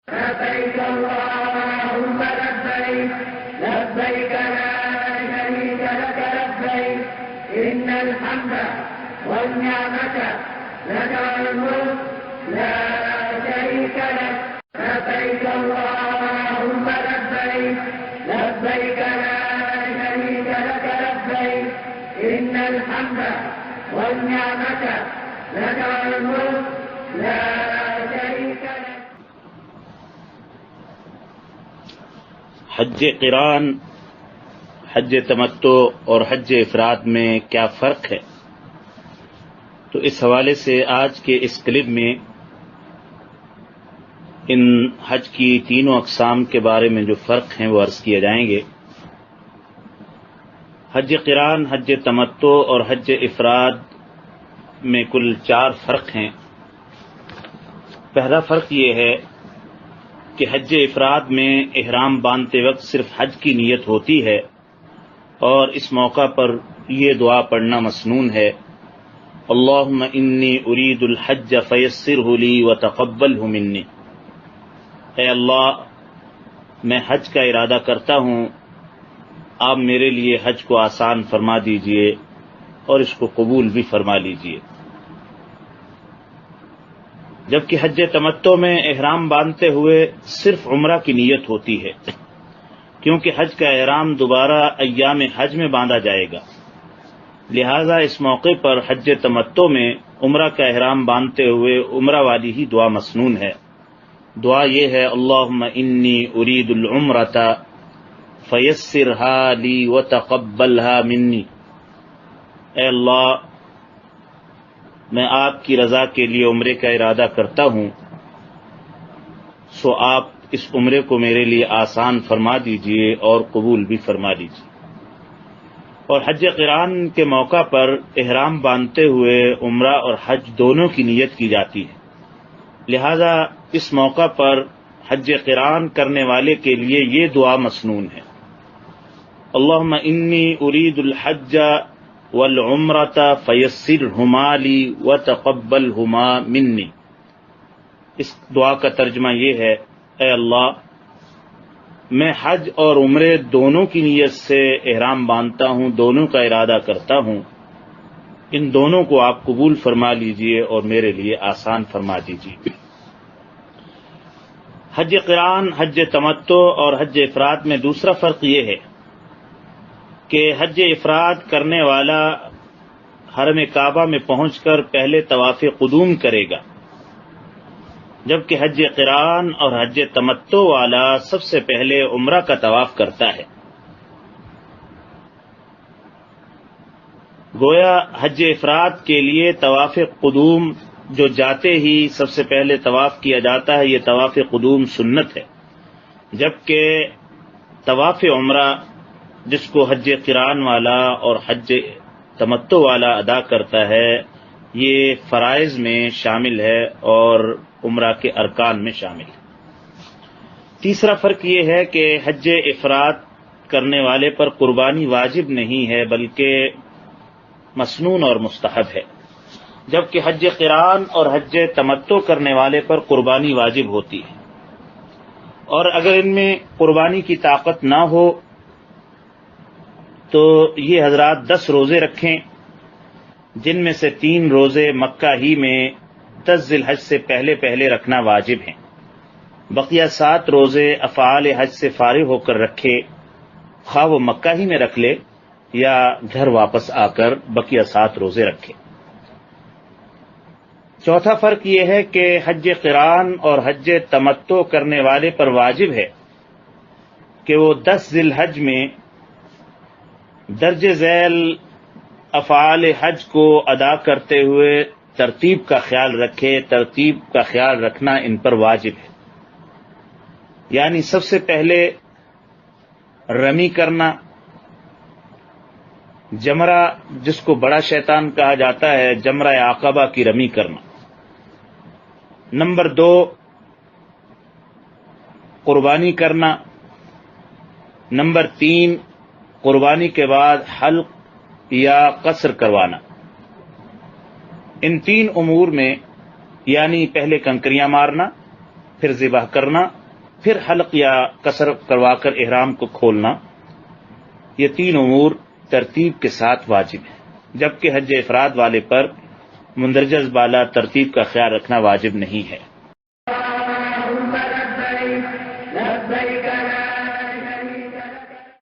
لبيك اللهم لبيك لبيك لا شريك لك لبيك إن الحمد والنعمة لك والملك لا شريك لك لبيك اللهم لبيك لبيك لا شريك لك لبيك إن الحمد والنعمة لك والملك لا شريك لك. حج قران، حج تمتع اور حج افراد میں کیا فرق ہے؟ تو اس حوالے سے آج کے اس کلپ میں ان حج کی تینوں اقسام کے بارے میں جو فرق ہیں وہ عرض کیے جائیں گے۔ حج قران، حج تمتع اور حج افراد میں کل 4 فرق ہیں۔ پہلا فرق یہ ہے کہ حج افراد میں احرام باندھتے وقت صرف حج کی نیت ہوتی ہے، اور اس موقع پر یہ دعا پڑھنا مسنون ہے: اللہم انی ارید الحج فیسرہ لی وتقبلہ منی۔ اے اللہ، میں حج کا ارادہ کرتا ہوں، آپ میرے لیے حج کو آسان فرما دیجئے اور اس کو قبول بھی فرما لیجئے۔ جبکہ حج تمتع میں احرام باندھتے ہوئے صرف عمرہ کی نیت ہوتی ہے، کیونکہ حج کا احرام دوبارہ ایام حج میں باندھا جائے گا، لہذا اس موقع پر حج تمتع میں عمرہ کا احرام باندھتے ہوئے عمرہ والی ہی دعا مسنون ہے۔ دعا یہ ہے: اللہم انی ارید العمرۃ فیسرھا لی وتقبلھا منی۔ اے اللہ، میں آپ کی رضا کے لیے عمرے کا ارادہ کرتا ہوں، سو آپ اس عمرے کو میرے لیے آسان فرما دیجئے اور قبول بھی فرما لیجئے۔ اور حج قران کے موقع پر احرام باندھتے ہوئے عمرہ اور حج دونوں کی نیت کی جاتی ہے، لہذا اس موقع پر حج قران کرنے والے کے لیے یہ دعا مسنون ہے: اللہم انی ارید الحج والعمرۃ فیسرہما لی وتقبلہما منی۔ اس دعا کا ترجمہ یہ ہے: اے اللہ، میں حج اور عمرے دونوں کی نیت سے احرام باندھتا ہوں، دونوں کا ارادہ کرتا ہوں، ان دونوں کو آپ قبول فرما لیجئے اور میرے لیے آسان فرما دیجئے۔ حج قران، حج تمتع اور حج افراد میں دوسرا فرق یہ ہے کہ حج افراد کرنے والا حرم کعبہ میں پہنچ کر پہلے طواف قدوم کرے گا، جبکہ حج قران اور حج تمتع والا سب سے پہلے عمرہ کا طواف کرتا ہے۔ گویا حج افراد کے لیے طواف قدوم جو جاتے ہی سب سے پہلے طواف کیا جاتا ہے، یہ طواف قدوم سنت ہے، جبکہ طواف عمرہ جس کو حج قران والا اور حج تمتع والا ادا کرتا ہے، یہ فرائض میں شامل ہے اور عمرہ کے ارکان میں شامل ہے۔ تیسرا فرق یہ ہے کہ حج افراد کرنے والے پر قربانی واجب نہیں ہے بلکہ مسنون اور مستحب ہے، جبکہ حج قران اور حج تمتع کرنے والے پر قربانی واجب ہوتی ہے، اور اگر ان میں قربانی کی طاقت نہ ہو تو یہ حضرات 10 روزے رکھیں، جن میں سے 3 روزے مکہ ہی میں 10 ذی الحج سے پہلے رکھنا واجب ہیں، بقیہ 7 روزے افعال حج سے فارغ ہو کر رکھے، خواہ وہ مکہ ہی میں رکھ لے یا گھر واپس آ کر بقیہ 7 روزے رکھے۔ چوتھا فرق یہ ہے کہ حج قران اور حج تمتع کرنے والے پر واجب ہے کہ وہ 10 ذی الحج میں درج ذیل افعال حج کو ادا کرتے ہوئے ترتیب کا خیال رکھے۔ ترتیب کا خیال رکھنا ان پر واجب ہے، یعنی سب سے پہلے رمی کرنا، جمرہ جس کو بڑا شیطان کہا جاتا ہے، جمرہ عقبہ کی رمی کرنا۔ نمبر 2 قربانی کرنا۔ نمبر 3 قربانی کے بعد حلق یا قصر کروانا۔ ان 3 امور میں، یعنی پہلے کنکریاں مارنا، پھر ذبح کرنا، پھر حلق یا قصر کروا کر احرام کو کھولنا، یہ 3 امور ترتیب کے ساتھ واجب ہیں، جبکہ حج افراد والے پر مندرجہ بالا ترتیب کا خیال رکھنا واجب نہیں ہے۔